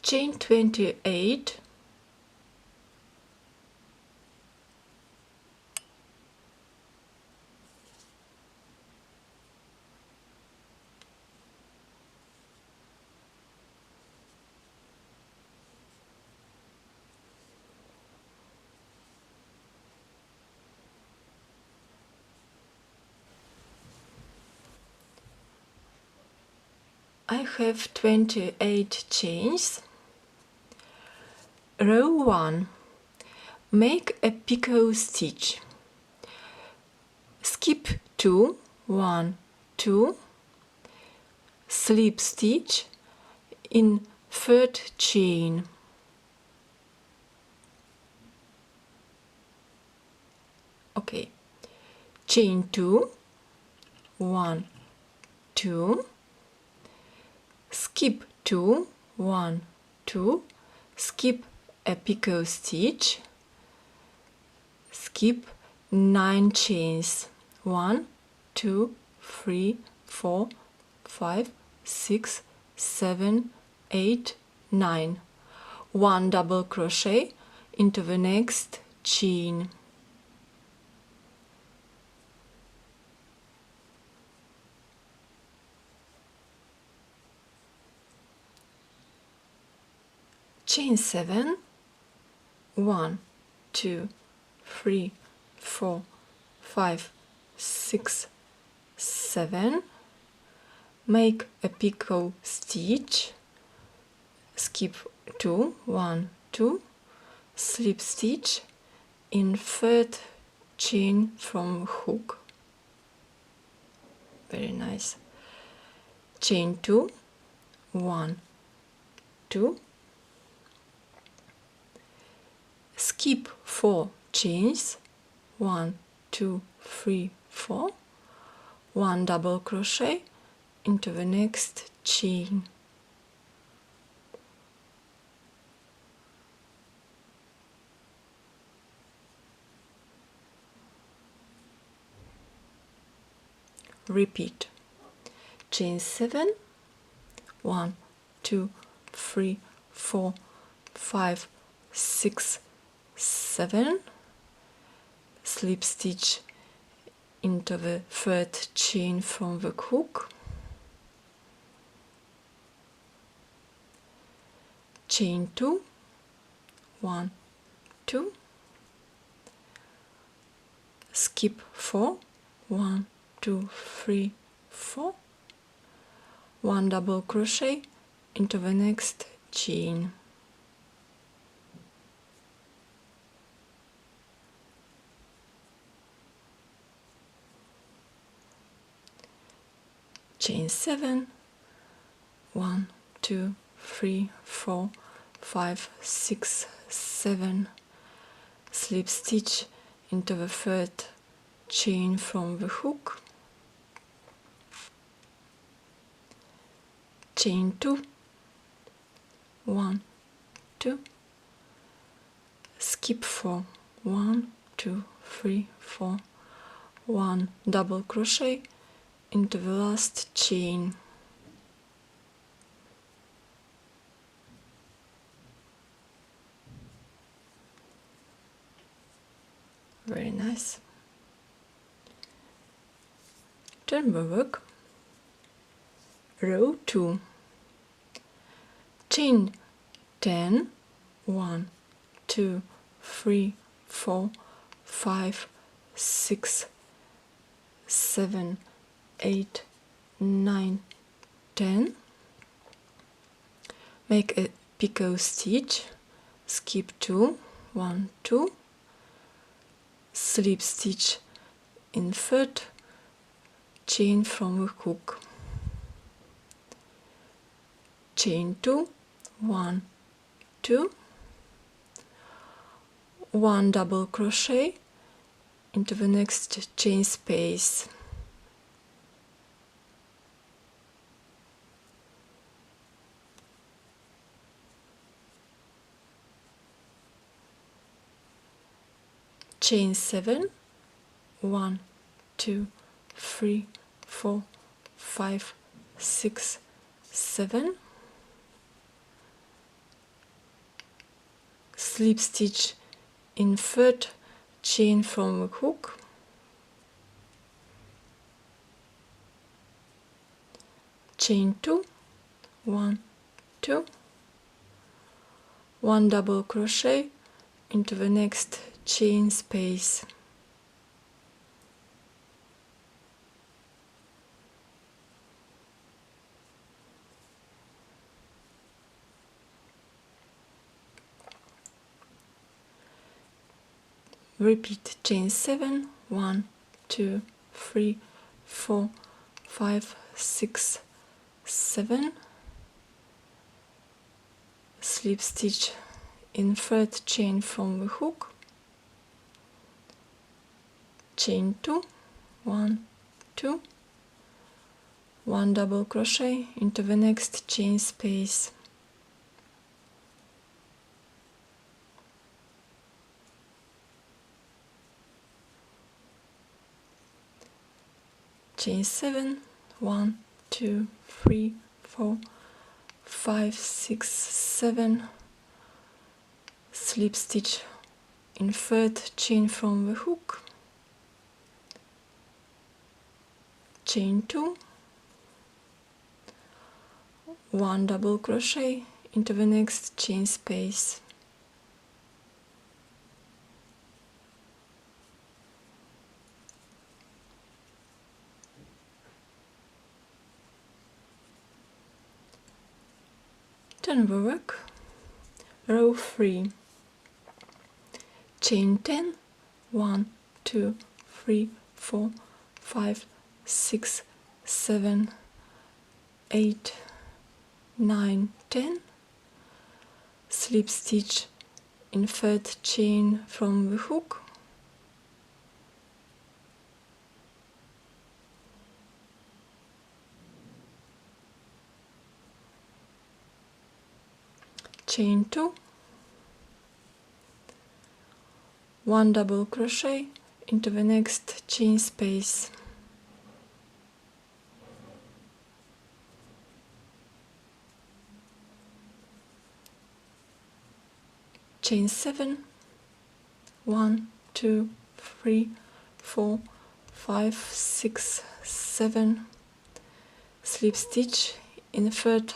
chain 28, I have 28 chains. Row 1, make a picot stitch. Skip 2, 1, 2, slip stitch in third chain. Okay, chain 2, 1, 2, skip 2, 1, 2, skip a picot stitch, skip 9 chains, 1, 2, 3, 4, 5, 6, 7, 8, 9. 1 double crochet into the next chain. Chain 7, 1, 2, 3, 4, 5, 6, 7, make a picot stitch, skip 2, 1, 2, slip stitch in third chain from hook. Very nice. Chain 2, 1, 2, skip 4 chains, 1, 2, 3, 4, 1 double crochet into the next chain. Repeat. Chain 7, 1, 2, 3, 4, 5, 6, 7, slip stitch into the third chain from the hook, chain 2, 1, 2, skip 4, 1, 2, 3, 4, 1 double crochet into the next chain. Chain 7, 1, 2, 3, 4, 5, 6, 7, slip stitch into the third chain from the hook, chain 2, 1, 2, skip 4, 1, 2, 3, 4, 1 double crochet into the last chain. Very nice. Turn the work. Row 2, chain 10, 1, 2, 3, 4, 5, 6, 7, 8, 9, 10, make a picot stitch, skip 2, 1, 2, slip stitch in third chain from the hook, chain 2, 1, 2, 1 double crochet into the next chain space, chain 7, 1, 2, 3, 4, 5, 6, 7, slip stitch in third chain from the hook, chain 2, 1, 2, 1 double crochet into the next chain space, repeat chain 7, 1, 2, 3, 4, 5, 6, 7, slip stitch in third chain from the hook, chain 2, 1, 2, 1 double crochet into the next chain space, chain 7, 1, 2, 3, 4, 5, 6, 7, slip stitch in third chain from the hook, chain 2, 1 double crochet into the next chain space, turn the work, row 3, chain 10, 1, 2, 3, 4, 5, 6, 7, 8, 9, 10, slip stitch in third chain from the hook, chain 2, 1 double crochet into the next chain space, chain 7, 1, 2, 3, 4, 5, 6, 7, slip stitch in third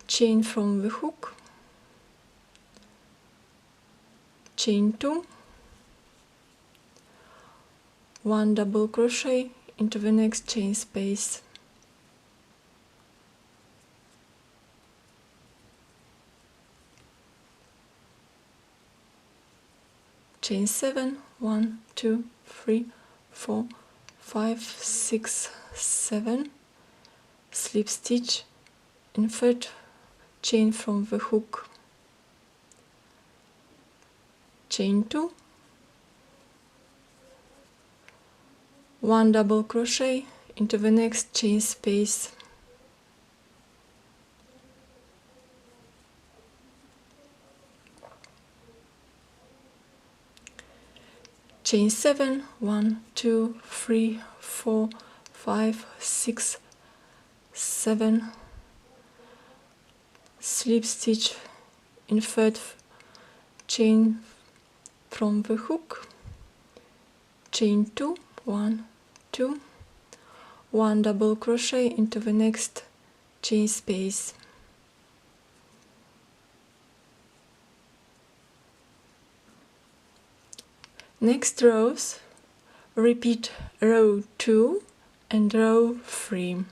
chain from the hook, chain 2, 1 double crochet into the next chain space, chain 7, 1, 2, 3, 4, 5, 6, 7, slip stitch in third chain from the hook, chain 2, 1 double crochet into the next chain space, chain 7, 1, 2, 3, 4, 5, 6, 7, slip stitch in third chain from the hook, chain 2, 1, 2, 1 double crochet into the next chain space, next rows repeat row 2 and row 3.